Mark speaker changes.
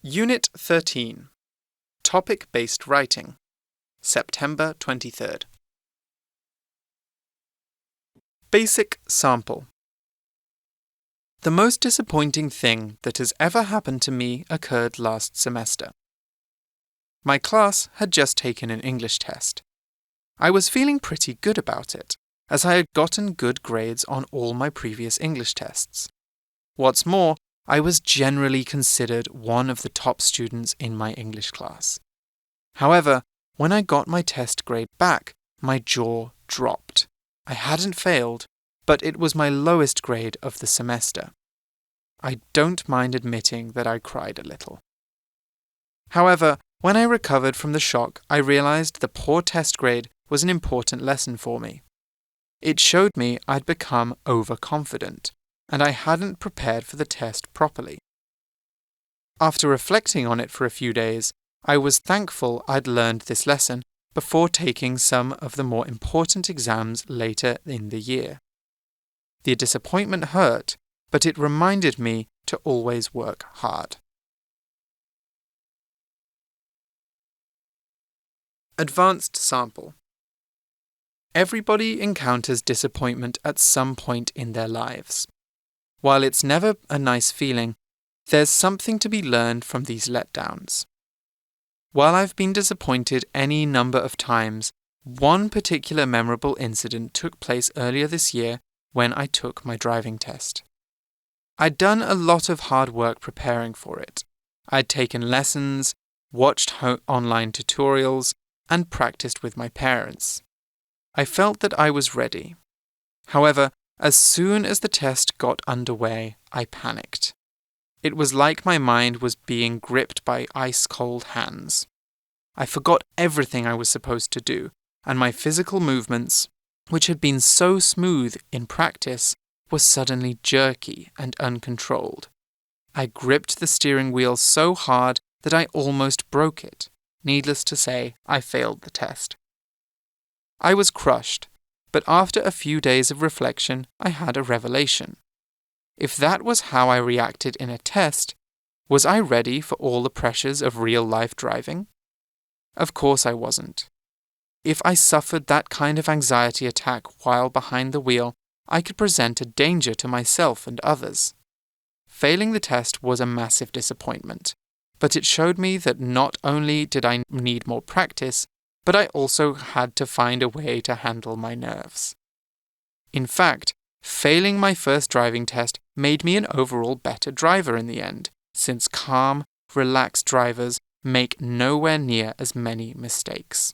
Speaker 1: Unit 13, Topic-Based Writing, September 23rd. Basic Sample. The most disappointing thing that has ever happened to me occurred last semester. My class had just taken an English test. I was feeling pretty good about it, as I had gotten good grades on all my previous English tests. What's more, I was generally considered one of the top students in my English class. However, when I got my test grade back, my jaw dropped. I hadn't failed, but it was my lowest grade of the semester. I don't mind admitting that I cried a little. However, when I recovered from the shock, I realized the poor test grade was an important lesson for me. It showed me I'd become overconfident, and I hadn't prepared for the test properly. After reflecting on it for a few days, I was thankful I'd learned this lesson before taking some of the more important exams later in the year. The disappointment hurt, but it reminded me to always work hard. Advanced Sample. Everybody encounters disappointment at some point in their lives. While it's never a nice feeling, there's something to be learned from these letdowns. While I've been disappointed any number of times, one particular memorable incident took place earlier this year when I took my driving test. I'd done a lot of hard work preparing for it. I'd taken lessons, watched online tutorials, and practiced with my parents. I felt that I was ready. However, as soon as the test got underway, I panicked. It was like my mind was being gripped by ice-cold hands. I forgot everything I was supposed to do, and my physical movements, which had been so smooth in practice, were suddenly jerky and uncontrolled. I gripped the steering wheel so hard that I almost broke it. Needless to say, I failed the test. I was crushed, but after a few days of reflection, I had a revelation. If that was how I reacted in a test, was I ready for all the pressures of real-life driving? Of course I wasn't. If I suffered that kind of anxiety attack while behind the wheel, I could present a danger to myself and others. Failing the test was a massive disappointment, but it showed me that not only did I need more practice, but I also had to find a way to handle my nerves. In fact, failing my first driving test made me an overall better driver in the end, since calm, relaxed drivers make nowhere near as many mistakes.